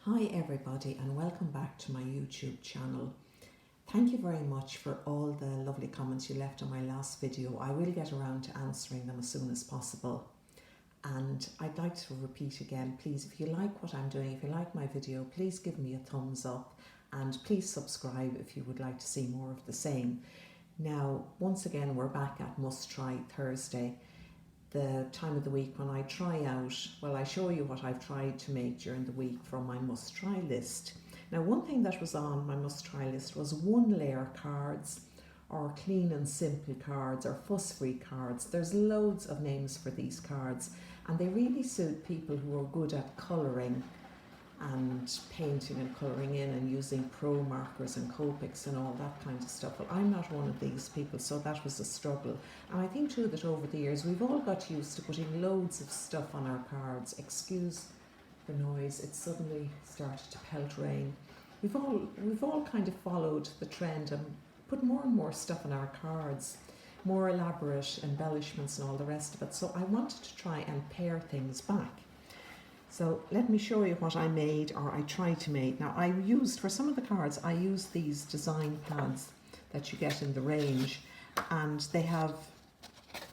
Hi everybody and welcome back to my YouTube channel. Thank you very much for all the lovely comments you left on my last video. I will get around to answering them as soon as possible. And I'd like to repeat again, please, if you like what I'm doing, if you like my video, please give me a thumbs up and please subscribe if you would like to see more of the same. Now, once again, we're back at Must Try Thursday, the time of the week when I try out, well, I show you what I've tried to make during the week from my must try list. Now, one thing that was on my must try list was one layer cards, or clean and simple cards, or fuss free cards. There's loads of names for these cards and they really suit people who are good at colouring and painting and colouring in and using pro markers and Copics and all that kind of stuff. Well, I'm not one of these people, so that was a struggle. And I think too that over the years we've all got used to putting loads of stuff on our cards. Excuse the noise, it suddenly started to pelt rain. We've all kind of followed the trend and put more and more stuff on our cards, more elaborate embellishments and all the rest of it. So I wanted to try and pare things back. So let me show you what I made, or I tried to make. Now I used, for some of the cards, I used these design pads that you get in the range, and they have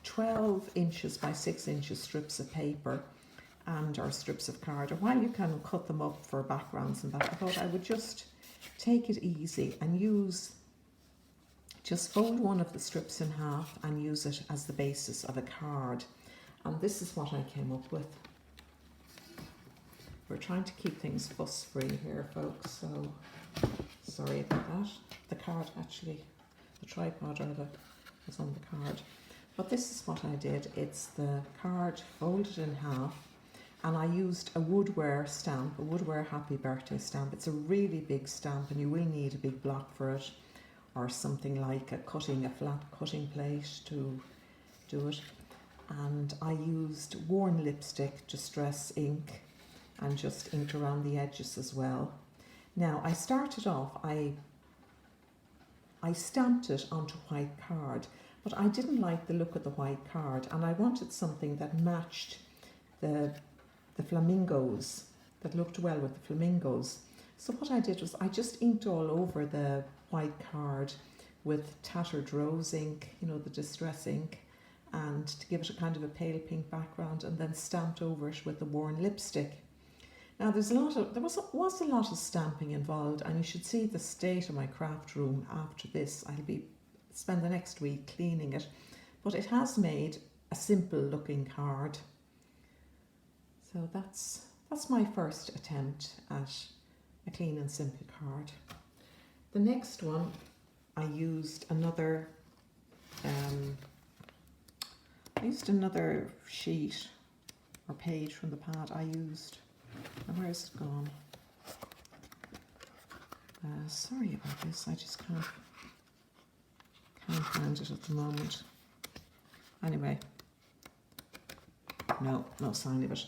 12 inches by 6 inches strips of paper or strips of card. And while you can cut them up for backgrounds and that, I thought I would just take it easy and just fold one of the strips in half and use it as the basis of a card. And this is what I came up with. We're trying to keep things fuss free here, folks, so sorry about that. The card actually, the tripod rather, was on the card. But this is what I did. It's the card folded in half, and I used a Woodware stamp, a Woodware Happy Birthday stamp. It's a really big stamp and you will need a big block for it, or something like a flat cutting plate to do it. And I used worn lipstick, Distress ink, and just inked around the edges as well. Now I started off, I stamped it onto white card, but I didn't like the look of the white card and I wanted something that matched the flamingos, that looked well with the flamingos. So what I did was I just inked all over the white card with tattered rose ink, you know, the Distress ink, and to give it a kind of a pale pink background, and then stamped over it with the worn lipstick. Now there was a lot of stamping involved, and you should see the state of my craft room after this. I'll spend the next week cleaning it, but it has made a simple looking card. So that's my first attempt at a clean and simple card. The next one, I used another sheet or page from the pad. And where's it gone? Sorry about this, I just can't find it at the moment. Anyway, no sign of it.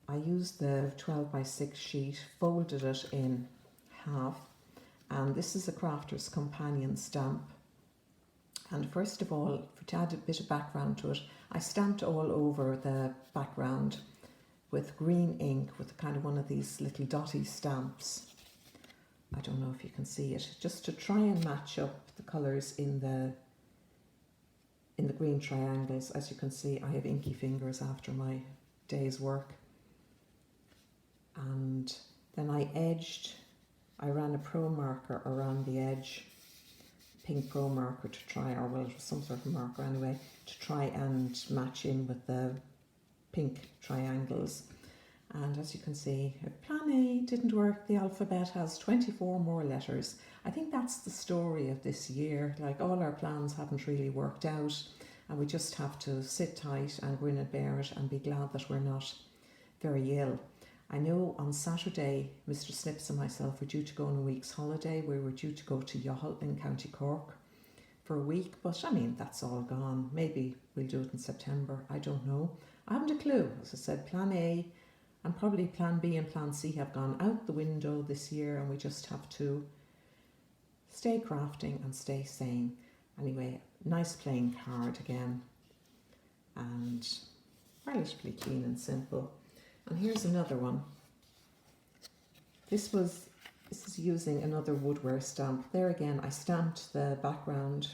I used the 12 by 6 sheet, folded it in half, and this is a Crafter's Companion stamp. And first of all, to add a bit of background to it, I stamped all over the background with green ink, with kind of one of these little dotty stamps. I don't know if you can see it, just to try and match up the colours in the green triangles. As you can see, I have inky fingers after my day's work. And then I ran a pro marker around the edge, pink pro marker to try, or well, some sort of marker anyway, to try and match in with the pink triangles. And as you can see, plan A didn't work. The alphabet has 24 more letters. I think that's the story of this year. Like, all our plans haven't really worked out, and we just have to sit tight and grin and bear it and be glad that we're not very ill. I know on Saturday, Mr. Snips and myself were due to go on a week's holiday. We were due to go to Youghal in County Cork for a week, but I mean, that's all gone. Maybe we'll do it in September, I don't know. I haven't a clue. As I said, plan A and probably plan B and plan C have gone out the window this year, and we just have to stay crafting and stay sane. Anyway, nice plain card again, and relatively clean and simple. And here's another one. This is using another woodware stamp. There again, I stamped the background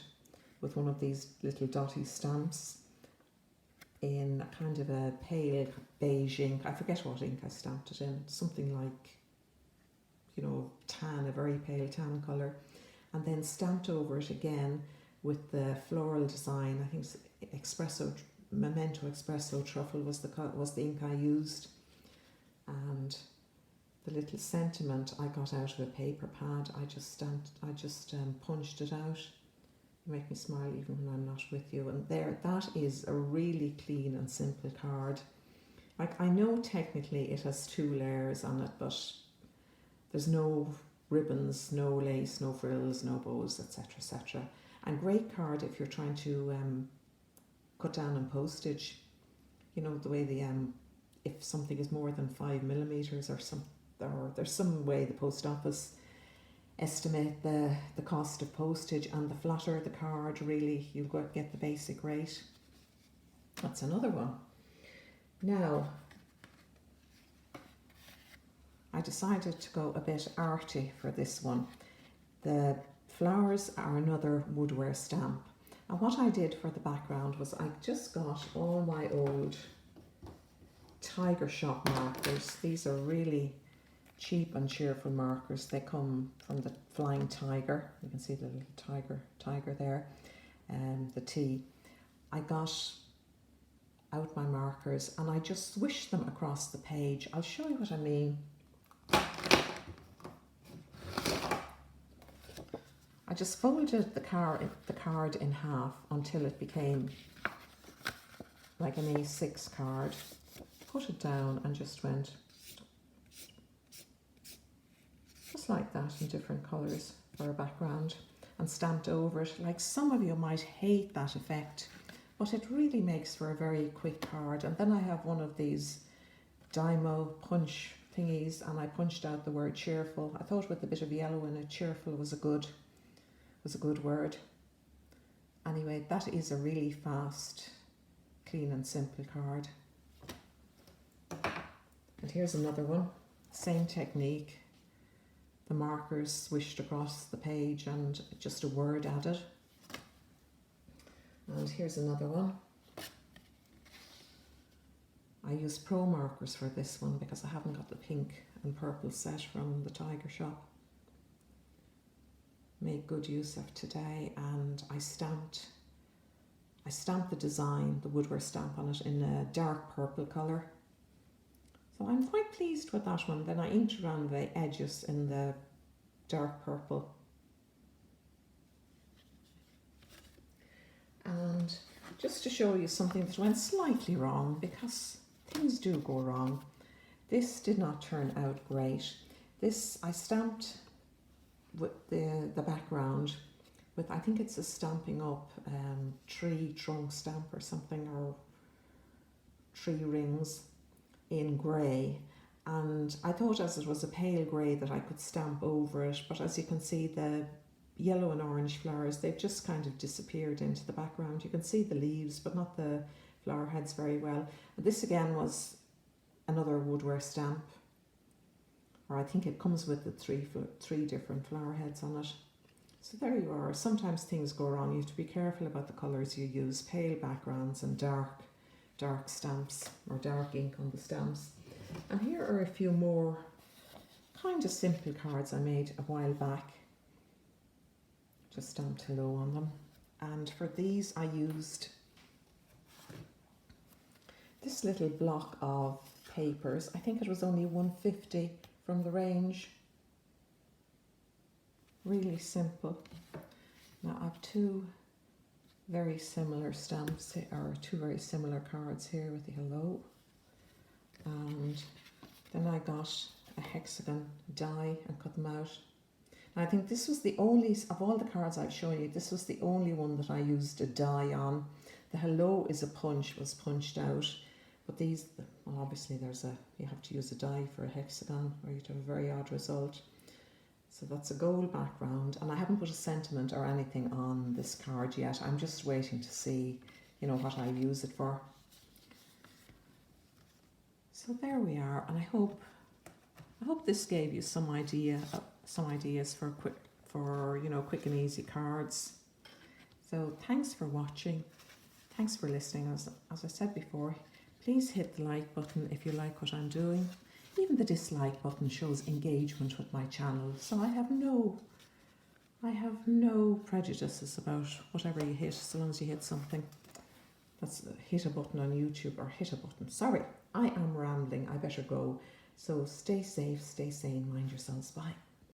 with one of these little dotty stamps in a kind of a pale beige ink. I forget what ink I stamped it in. Something like, you know, tan, a very pale tan colour. And then stamped over it again with the floral design. I think Memento Espresso Truffle was the ink I used. And the little sentiment I got out of a paper pad, I just punched it out. You make me smile even when I'm not with you. And there, that is a really clean and simple card. Like, I know technically it has 2 layers on it, but there's no ribbons, no lace, no frills, no bows, etc., etc. And great card if you're trying to cut down on postage. You know, the way if something is more than 5mm or there's some way the post office estimate the cost of postage, and the flatter the card, really, you'll get the basic rate. That's another one. Now, I decided to go a bit arty for this one. The flowers are another woodware stamp. And what I did for the background was I just got all my old Tiger Shop markers. These are really cheap and cheerful markers. They come from the Flying Tiger. You can see the little tiger there, and the T. I got out my markers and I just swished them across the page. I'll show you what I mean. I just folded the card in half until it became like an A6 card. Put it down and just went just like that in different colours for a background, and stamped over it. Like, some of you might hate that effect, but it really makes for a very quick card. And then I have one of these Dymo punch thingies, and I punched out the word cheerful. I thought with a bit of yellow in it, cheerful was a good word. Anyway, that is a really fast, clean and simple card. And here's another one, same technique. The markers swished across the page and just a word added. And here's another one. I use Pro markers for this one because I haven't got the pink and purple set from the Tiger Shop. Made good use of today, and I stamped the design, the woodware stamp on it, in a dark purple colour. So I'm quite pleased with that one. Then I inked around the edges in the dark purple. And just to show you something that went slightly wrong, because things do go wrong, this did not turn out great. This I stamped with the background with, I think it's a Stampin' Up tree trunk stamp or something, or tree rings in grey, and I thought as it was a pale grey that I could stamp over it, but as you can see, the yellow and orange flowers, they've just kind of disappeared into the background. You can see the leaves but not the flower heads very well. And this again was another woodware stamp, or I think it comes with the three different flower heads on it. So there you are. Sometimes things go wrong. You have to be careful about the colours you use, pale backgrounds and dark stamps, or dark ink on the stamps. And here are a few more kind of simple cards I made a while back. Just stamped hello on them. And for these I used this little block of papers. I think it was only 150 from the range. Really simple. Now I have two very similar stamps, or two very similar cards here with the hello. And then I got a hexagon die and cut them out. And I think this was the only, of all the cards I've shown you, this was the only one that I used a die on. The hello is was punched out. But these, well, obviously you have to use a die for a hexagon, or you'd have a very odd result. So that's a gold background, and I haven't put a sentiment or anything on this card yet. I'm just waiting to see, what I use it for. So So there we are, and I hope this gave you some ideas for quick and easy cards. So thanks for watching. Thanks for listening. As I said before, please hit the like button if you like what I'm doing. Even the dislike button shows engagement with my channel. So I have no prejudices about whatever you hit, so long as you hit something. That's hit a button on YouTube or hit a button. Sorry, I am rambling. I better go. So stay safe, stay sane, mind yourselves. Bye.